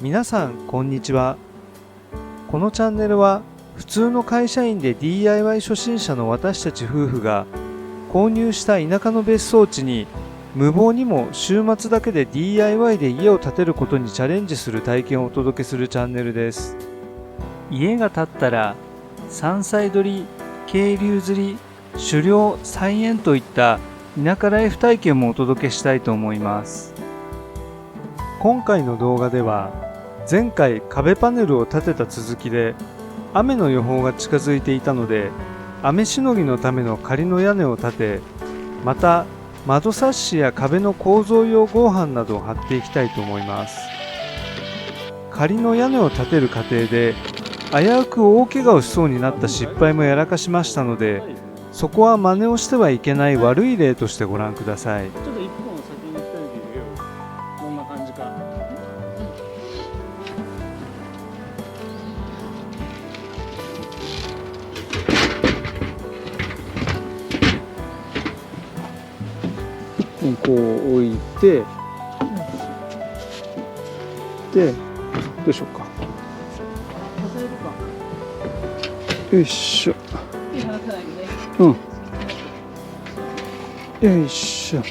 皆さんこんにちは。このチャンネルは普通の会社員で DIY 初心者の私たち夫婦が購入した田舎の別荘地に無謀にも週末だけで DIY で家を建てることにチャレンジする体験をお届けするチャンネルです。家が建ったら山菜採り、渓流釣り、狩猟、菜園といった田舎ライフ体験もお届けしたいと思います。今回の動画では前回壁パネルを立てた続きで雨の予報が近づいていたので雨しのぎのための仮の屋根を建て、また窓サッシや壁の構造用合板などを貼っていきたいと思います。仮の屋根を建てる過程で危うく大怪我をしそうになった失敗もやらかしましたので、そこは真似をしてはいけない悪い例としてご覧ください。ちょっと一本先に行きたいけど、どんな感じか。一本こう置いて、で、どうしようか。よいしょ。うん。よいしょ。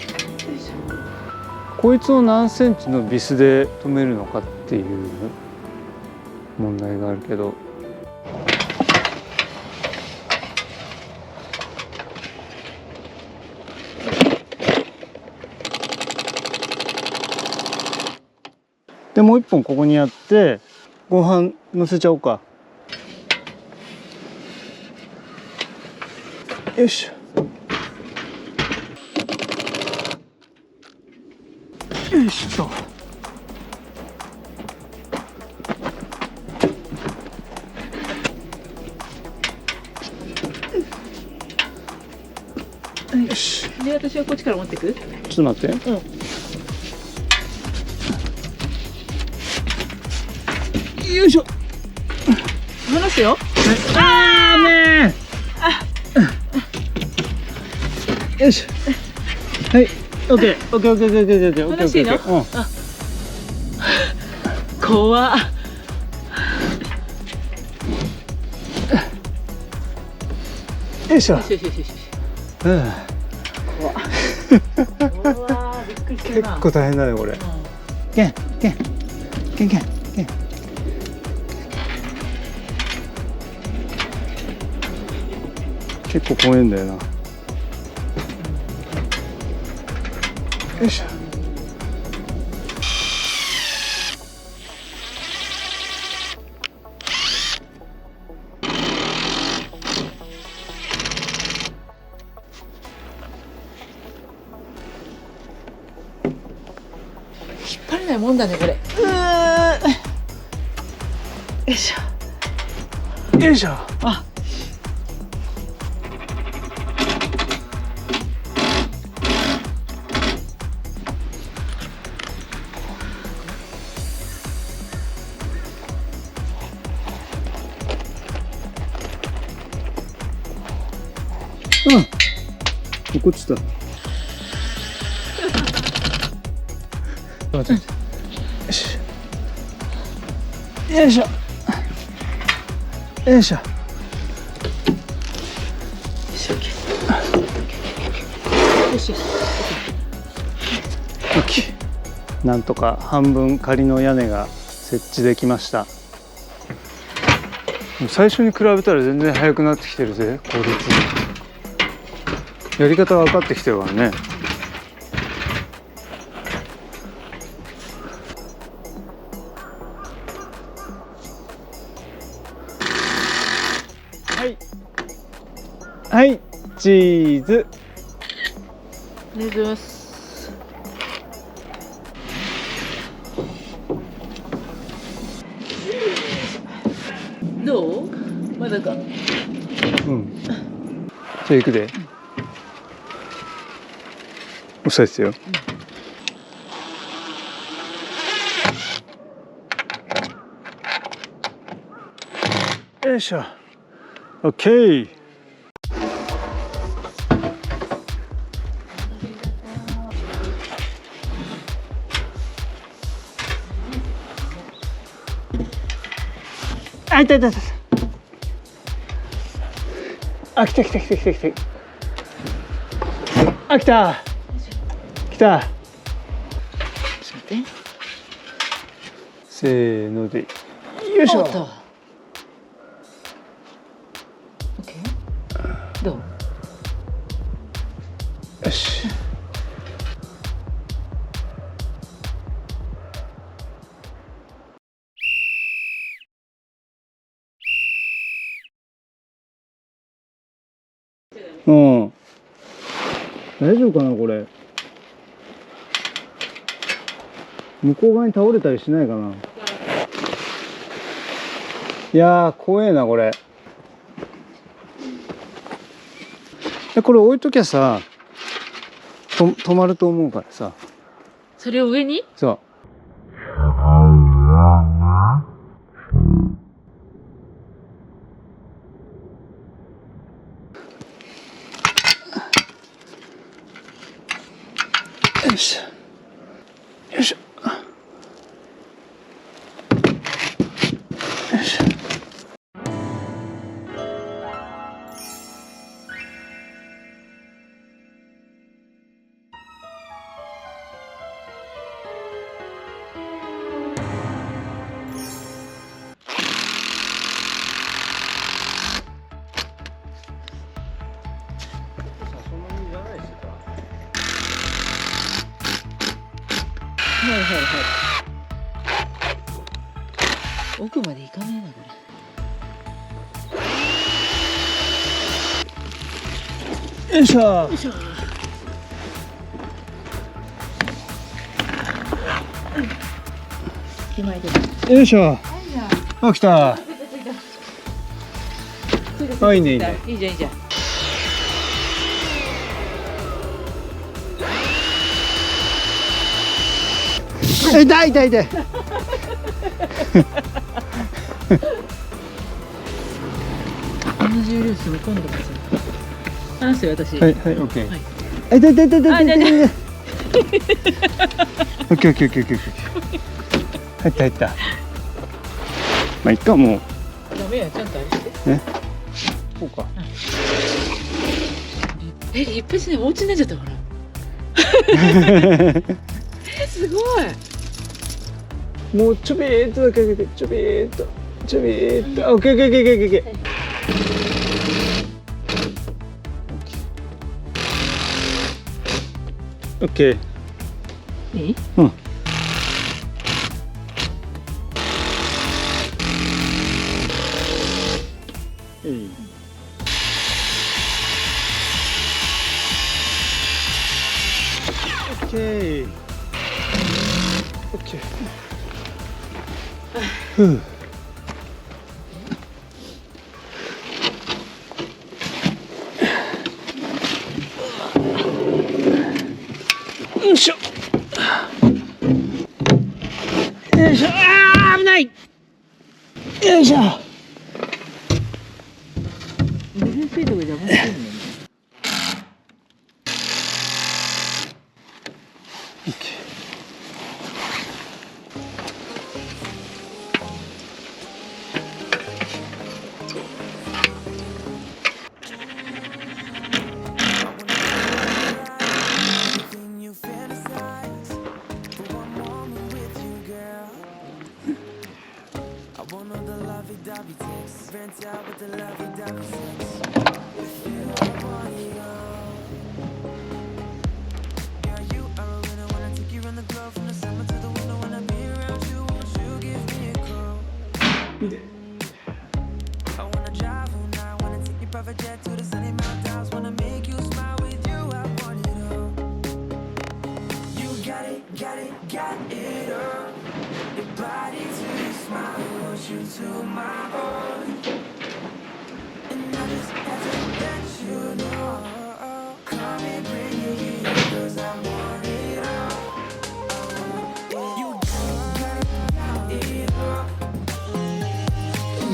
こいつを何センチのビスで留めるのかっていう問題があるけど。でもう一本ここにあってご飯乗せちゃおうか。よいしょ。よいしょ。よし。で、私はこっちから持ってく。ちょっと待って。うん。よいしょ。離すよ。あーねー。よいしょ。はい。オッケー。オッケー。オッケー。オッケー。オッケー。オッケー。離していいの？うん。怖っ。よいしょ。よしよしよしよし。うん。怖っ。うわー、びっくりしたな。結構大変だねこれ。けん。結構怖いんだよな。よいしょ。引っ張れないもんだね、これ。よいしょ。よいしょ。あ。うん。落っこちた。よし。よいしょ。よいしょ。よし、オッケー。よしよし。オッケー。なんとか半分仮の屋根が設置できました。最初に比べたら全然速くなってきてるぜ、効率。やり方が分かってきてるからね。はいはい、チーズ。ありがとうございます。どう？まだか。うん。じゃあ行くで。押さえてよ。よいしょ。オッケー。あ、いたいたいた。あ、来た来た来た来た来た。あ、来た来た。ちょっと待って。せーので。よいしょ。おっと。オッケー。どう？よし。うん。大丈夫かなこれ。向こう側に倒れたりしないかな。いやー怖えなこれ。これ置いときゃさ、止まると思うからさ。それを上に？そう。よいしょ。よいしょ。よいしょ。はいはいはい。奥まで行かねえなこれ。よいしょ。よいしょ。手前で。よいしょ。あ、来た。あ、いいねいいね。いいじゃんいいじゃん。痛い痛い痛い。同じ重量数も今度こそ。離すよ私。はいはい、オッケー。はい。あ、痛い痛い痛い痛いあ、痛い痛い。じゃあじゃオッケーオッケーオッケーオッケーオッケー。入った入った。まあいっかもう。ダメやちゃんとあれして。ね。こうか。え、立派じゃない、お家になっちゃったほら。すごい。もうちょびーっとだけかけて、ちょびーっと、ちょびーっと。オッケーオッケーオッケーオッケーオッケー。オッケー。いい？うん。いい。オッケー。オッケー。ふう。よいしょ。よいしょ。ああ、危ない。よいしょ。ブルーフィードが邪魔してるのね。オッケー。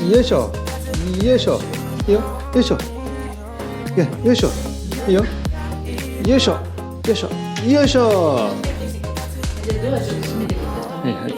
よいしょ。よいしょ。いいよ。よいしょ。いや、よいしょ。いいよ。よいしょ。よいしょ。よいしょ。じゃあドアちょっと閉めてください。はいはい。